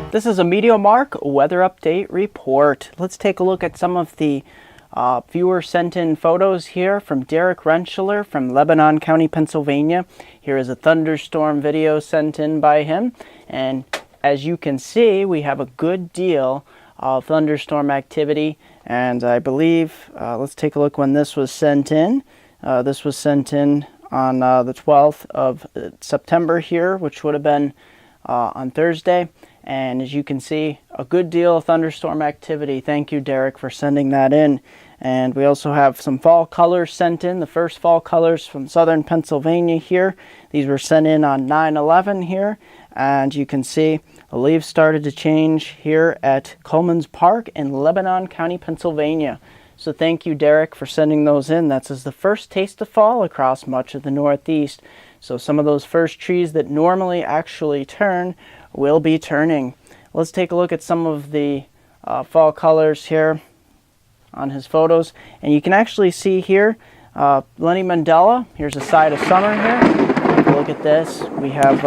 This is a MeteoMark weather update report. Let's take a look at some of the viewer sent in photos here from Derek Rentschler from Lebanon County, Pennsylvania. Here is a thunderstorm video sent in by him, and as you can see, we have a good deal of thunderstorm activity. And I believe, let's take a look when this was sent in. This was sent in on the 12th of September here, which would have been on Thursday. And as you can see, a good deal of thunderstorm activity. Thank you, Derek, for sending that in. And we also have some fall colors sent in, the first fall colors from southern Pennsylvania here. These were sent in on 9/11 here. And you can see the leaves started to change here at Coleman's Park in Lebanon County, Pennsylvania. So thank you, Derek, for sending those in. That's the first taste of fall across much of the Northeast. So some of those first trees that normally actually turn will be turning. Let's take a look at some of the fall colors here on his photos. And you can actually see here Lenny Mandela. Here's a side of summer here. Take a look at this. We have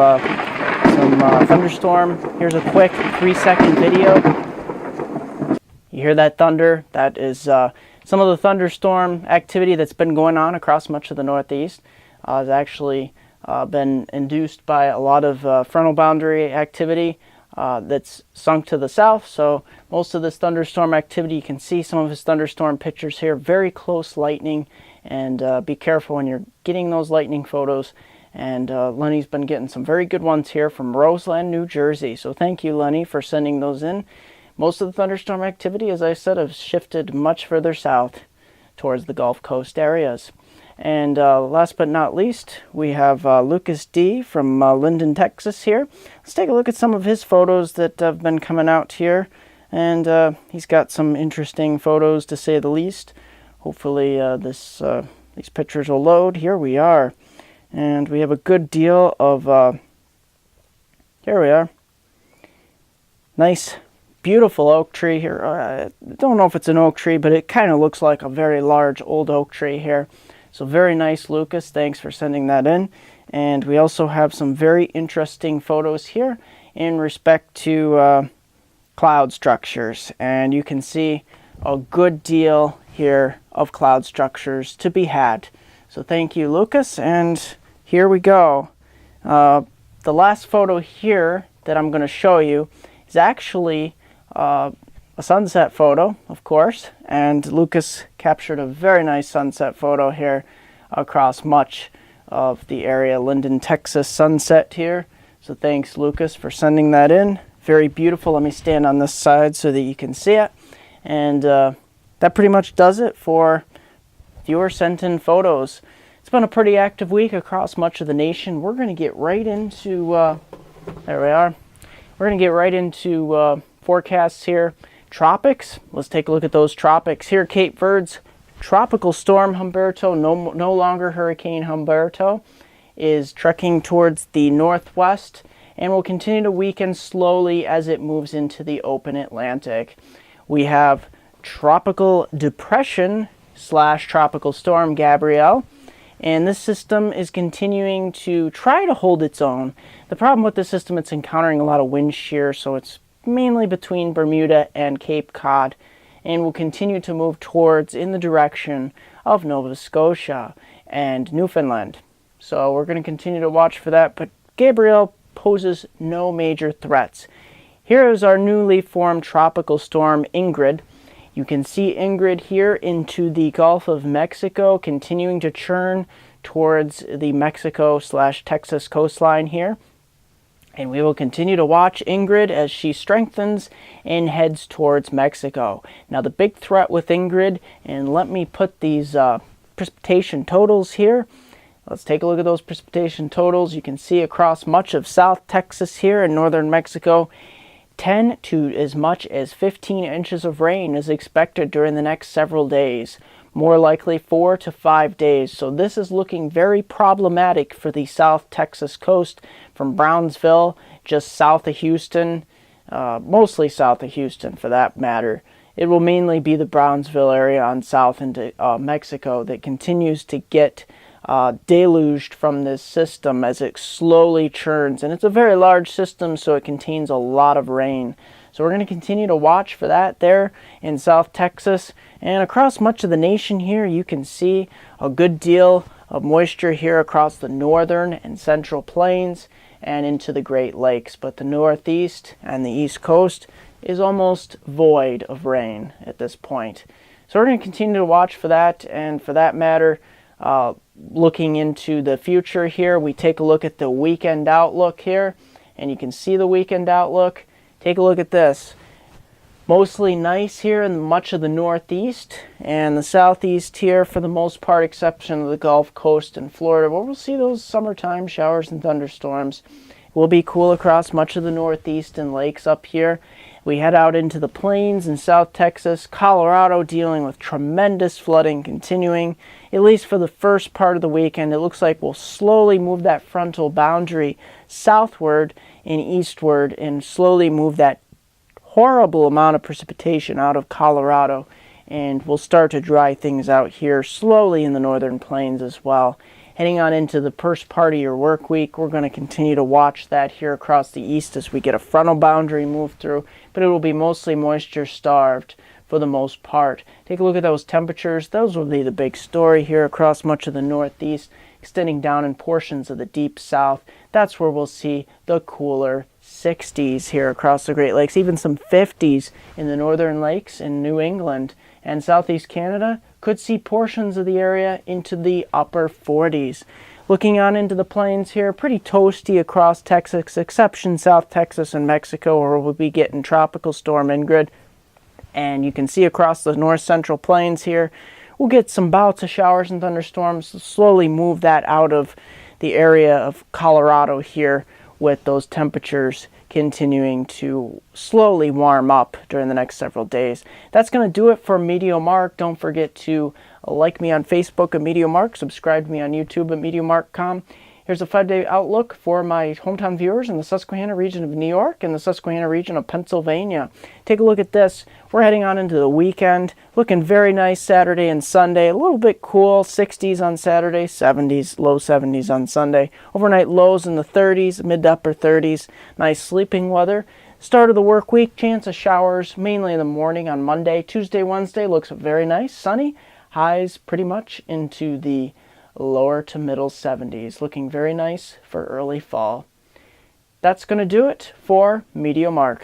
some thunderstorm. Here's a quick 3-second video. You hear that thunder? That is some of the thunderstorm activity that's been going on across much of the Northeast. Has actually been induced by a lot of frontal boundary activity that's sunk to the south. So most of this thunderstorm activity, you can see some of his thunderstorm pictures here, very close lightning, and be careful when you're getting those lightning photos. And Lenny's been getting some very good ones here from Roseland, New Jersey. So thank you, Lenny, for sending those in. Most of the thunderstorm activity, as I said, has shifted much further south towards the Gulf Coast areas. And last but not least, we have Lucas D. from Linden, Texas here. Let's take a look at some of his photos that have been coming out here. And he's got some interesting photos, to say the least. Hopefully these pictures will load. Here we are. And we have a good deal of, here we are. Nice, beautiful oak tree here. I don't know if it's an oak tree, but it kind of looks like a very large old oak tree here. So very nice, Lucas. Thanks for sending that in. And we also have some very interesting photos here in respect to cloud structures. And you can see a good deal here of cloud structures to be had. So thank you, Lucas. And here we go. The last photo here that I'm going to show you is actually a sunset photo, of course, and Lucas captured a very nice sunset photo here across much of the area. Linden, Texas sunset here. So thanks, Lucas, for sending that in. Very beautiful. Let me stand on this side so that you can see it. And that pretty much does it for viewer sent in photos. It's been a pretty active week across much of the nation. We're going to get right into, there we are. We're going to get right into forecasts here. Tropics. Let's take a look at those tropics. Here, Cape Verde's Tropical Storm Humberto, no longer Hurricane Humberto, is trekking towards the northwest and will continue to weaken slowly as it moves into the open Atlantic. We have Tropical Depression / Tropical Storm Gabrielle. And this system is continuing to try to hold its own. The problem with this system, it's encountering a lot of wind shear, so it's mainly between Bermuda and Cape Cod, and will continue to move towards in the direction of Nova Scotia and Newfoundland. So we're going to continue to watch for that, but Gabrielle poses no major threats. Here is our newly formed tropical storm, Ingrid. You can see Ingrid here into the Gulf of Mexico, continuing to churn towards the Mexico / Texas coastline here. And we will continue to watch Ingrid as she strengthens and heads towards Mexico. Now the big threat with Ingrid, and let me put these precipitation totals here. Let's take a look at those precipitation totals. You can see across much of South Texas here in northern Mexico, 10 to as much as 15 inches of rain is expected during the next several days. More likely 4 to 5 days. So this is looking very problematic for the South Texas coast from Brownsville, just south of Houston, mostly south of Houston for that matter. It will mainly be the Brownsville area on south into Mexico that continues to get deluged from this system as it slowly churns. And it's a very large system, so it contains a lot of rain. So we're going to continue to watch for that there in South Texas. And across much of the nation here, you can see a good deal of moisture here across the northern and central plains and into the Great Lakes. But the Northeast and the East Coast is almost void of rain at this point. So we're going to continue to watch for that. And for that matter, looking into the future here, we take a look at the weekend outlook here. And you can see the weekend outlook. Take a look at this. Mostly nice here in much of the Northeast and the Southeast here for the most part, exception of the Gulf Coast and Florida, where we'll see those summertime showers and thunderstorms. It will be cool across much of the Northeast and lakes up here. We head out into the plains in South Texas, Colorado, dealing with tremendous flooding continuing, at least for the first part of the weekend. It looks like we'll slowly move that frontal boundary southward and eastward and slowly move that horrible amount of precipitation out of Colorado, and we'll start to dry things out here slowly in the northern plains as well. Heading on into the first part of your work week, we're going to continue to watch that here across the east as we get a frontal boundary move through, but it will be mostly moisture starved for the most part. Take a look at those temperatures. Those will be the big story here across much of the Northeast, extending down in portions of the deep south. That's where we'll see the cooler 60s here across the Great Lakes, even some 50s in the northern lakes in New England and southeast Canada. Could see portions of the area into the upper 40s. Looking on into the plains here, pretty toasty across Texas, exception South Texas and Mexico, where we'll be getting Tropical Storm Ingrid. And you can see across the north central plains here, we'll get some bouts of showers and thunderstorms, slowly move that out of the area of Colorado here, with those temperatures continuing to slowly warm up during the next several days. That's going to do it for MeteoMark. Don't forget to like me on Facebook at MeteoMark, subscribe to me on YouTube at MeteoMark.com. Here's a 5-day outlook for my hometown viewers in the Susquehanna region of New York and the Susquehanna region of Pennsylvania. Take a look at this. We're heading on into the weekend. Looking very nice Saturday and Sunday. A little bit cool. 60s on Saturday, 70s, low 70s on Sunday. Overnight lows in the 30s, mid to upper 30s. Nice sleeping weather. Start of the work week, chance of showers mainly in the morning on Monday. Tuesday, Wednesday looks very nice. Sunny. Highs pretty much into the lower to middle 70s, looking very nice for early fall. That's going to do it for MeteoMark.